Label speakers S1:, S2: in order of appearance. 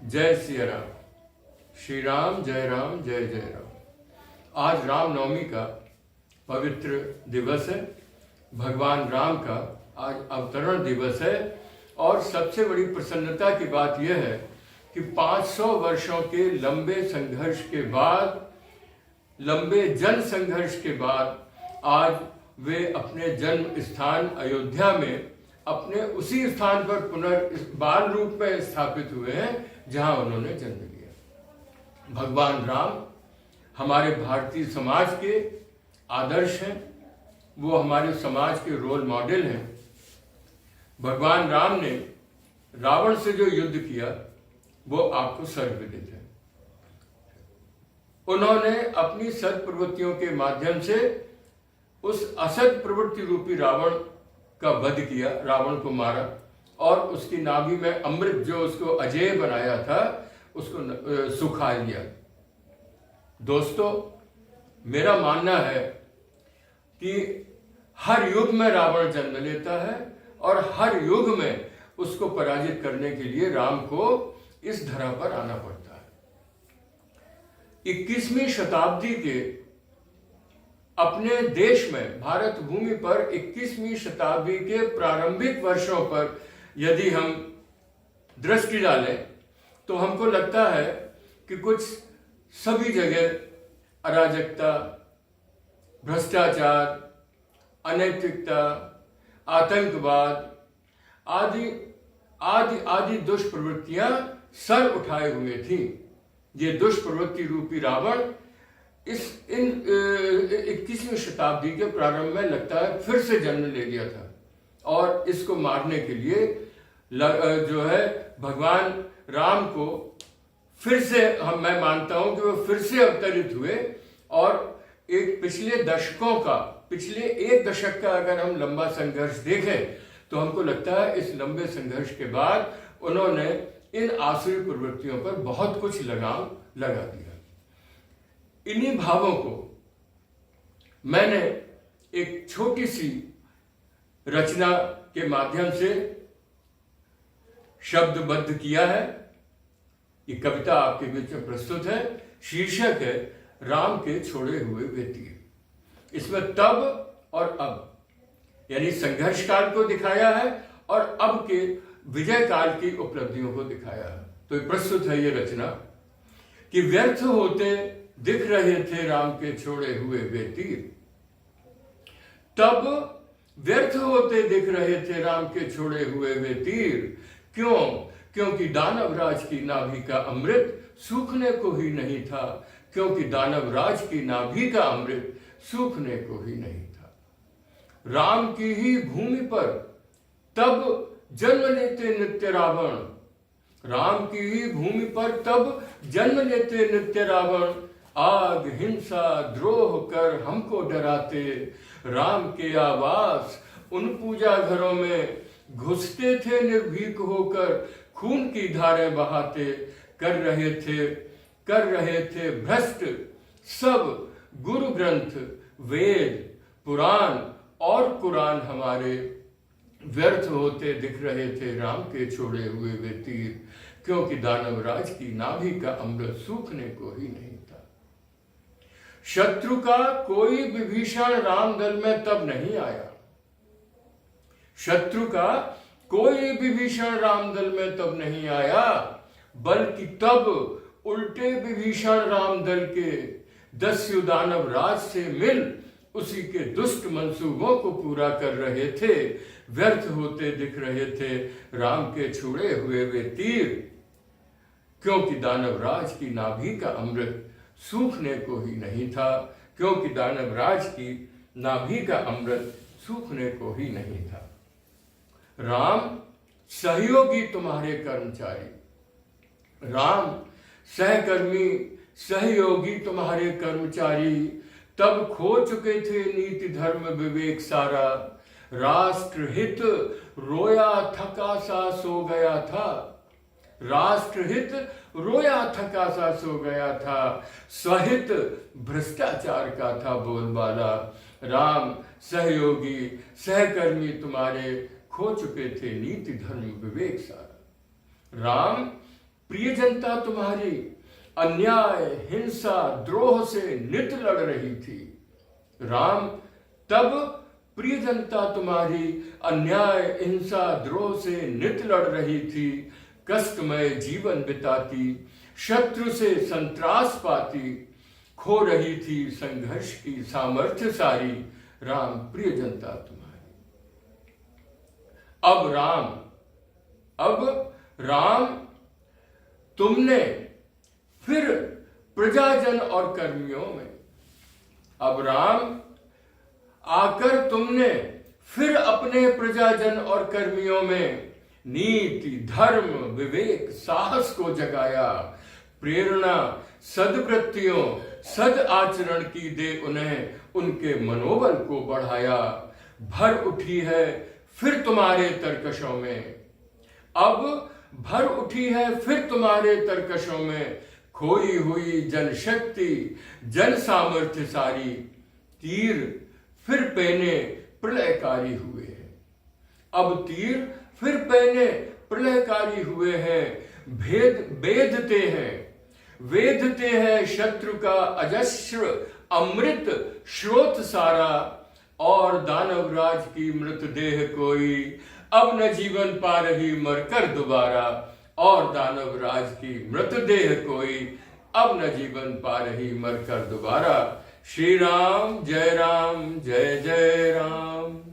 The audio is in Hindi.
S1: जय सिया राम। श्री राम जय राम जय जय राम। आज रामनवमी का पवित्र दिवस है। भगवान राम का आज अवतरण दिवस है और सबसे बड़ी प्रसन्नता की बात यह है कि 500 वर्षों के लंबे संघर्ष के बाद, लंबे जन संघर्ष के बाद आज वे अपने जन्म स्थान अयोध्या में अपने उसी स्थान पर पुनर्बाल रूप में स्थापित हुए हैं जहां उन्होंने जन्म लिया। भगवान राम हमारे भारतीय समाज के आदर्श हैं, वो हमारे समाज के रोल मॉडल हैं। भगवान राम ने रावण से जो युद्ध किया वो आपको सर्वविदित है। उन्होंने अपनी सद प्रवृत्तियों के माध्यम से उस असद प्रवृत्ति रूपी रावण का वध किया, रावण को मारा और उसकी नाभि में अमृत जो उसको अजेय बनाया था उसको सुखा लिया। दोस्तों, मेरा मानना है कि हर युग में रावण जन्म लेता है और हर युग में उसको पराजित करने के लिए राम को इस धरा पर आना पड़ता है। 21वीं शताब्दी के अपने देश में, भारत भूमि पर 21वीं शताब्दी के प्रारंभिक वर्षों पर यदि हम दृष्टि डालें तो हमको लगता है कि कुछ सभी जगह अराजकता, भ्रष्टाचार, अनैतिकता, आतंकवाद आदि आदि आदि दुष्प्रवृत्तियां सर उठाए हुए थीं। ये दुष्प्रवृत्ति रूपी रावण इन 21वीं शताब्दी के प्रारंभ में लगता है फिर से जन्म ले लिया था और इसको मारने के लिए जो है भगवान राम को फिर से मैं मानता हूं कि वो फिर से अवतरित हुए और एक पिछले एक दशक का अगर हम लंबा संघर्ष देखें तो हमको लगता है इस लंबे संघर्ष के बाद उन्होंने इन आसुरी प्रवृत्तियों पर बहुत कुछ लगाम लगा दिया। इन्हीं भावों को मैंने एक छोटी सी रचना के माध्यम से शब्दबद्ध किया है। ये कविता आपके बीच में प्रस्तुत है। शीर्षक है राम के छोड़े हुए वे तीर। इसमें तब और अब यानी संघर्ष काल को दिखाया है और अब के विजय काल की उपलब्धियों को दिखाया है। तो प्रस्तुत है ये रचना कि व्यर्थ होते दिख रहे थे राम के छोड़े हुए वे तीर। तब व्यर्थ होते दिख रहे थे राम के छोड़े हुए वे तीर। क्यों? क्योंकि दानवराज की नाभि का अमृत सूखने को ही नहीं था। क्योंकि दानवराज की नाभि का अमृत सूखने को ही नहीं था। राम की ही भूमि पर तब जन्म लेते नित्य रावण। राम की ही भूमि पर तब जन्म लेते नित्य रावण। आग, हिंसा, द्रोह कर हमको डराते। राम के आवास उन पूजा घरों में घुसते थे निर्भीक होकर। खून की धारें बहाते कर रहे थे भ्रष्ट सब गुरु ग्रंथ, वेद, पुराण और कुरान हमारे। व्यर्थ होते दिख रहे थे राम के छोड़े हुए वे तीर। क्योंकि दानवराज की नाभि का अमृत सूखने को ही नहीं था। शत्रु का कोई विभीषण राम दल में तब नहीं आया। शत्रु का कोई विभीषण राम दल में तब नहीं आया, बल्कि तब उल्टे विभीषण राम दल के दस्यु दानव राज से मिल उसी के दुष्ट मंसूबों को पूरा कर रहे थे। व्यर्थ होते दिख रहे थे राम के छुड़े हुए वे तीर। क्योंकि दानवराज की नाभि का अमृत सूखने को ही नहीं था। क्योंकि दानवराज की नाभि का अमृत सूखने को ही नहीं था। राम सहयोगी तुम्हारे कर्मचारी। राम सहकर्मी सहयोगी तुम्हारे कर्मचारी। तब खो चुके थे नीति धर्म विवेक सारा। राष्ट्र हित रोया थका सा सो गया था। राष्ट्रहित रोया थका सा सो गया था। स्वहित भ्रष्टाचार का था बोलबाला। राम सहयोगी सहकर्मी तुम्हारे खो चुके थे नीति धर्म विवेक सारा। राम प्रिय जनता तुम्हारी अन्याय, हिंसा, द्रोह से नित लड़ रही थी। राम, तब प्रिय जनता तुम्हारी अन्याय, हिंसा, द्रोह से नित लड़ रही थी, कष्टमय जीवन बिताती, शत्रु से संत्रास पाती, खो रही थी संघर्ष की सामर्थ्य सारी। राम, प्रिय जनता तुम्हारी। अब राम तुमने फिर प्रजाजन और कर्मियों में, अब राम आकर तुमने फिर अपने प्रजाजन और कर्मियों में नीति, धर्म, विवेक, साहस को जगाया, प्रेरणा, सद्वृत्तियों, सद आचरण की दे उन्हें, उनके मनोबल को बढ़ाया। भर उठी है फिर तुम्हारे तरकशों में, अब भर उठी है फिर तुम्हारे तरकशों में, खोई हुई जनशक्ति, जन सामर्थ्य सारी, तीर फिर पैने प्रलयकारी हुए हैं। अब तीर फिर पैने प्रलयकारी हुए हैं, वेधते हैं शत्रु का अजस्र अमृत स्रोत सारा, और दानवराज की मृतदेह कोई अब न जीवन पा रही मरकर दोबारा, और दानवराज की मृतदेह कोई अब न जीवन पा रही मरकर दोबारा। श्री राम जय जय राम।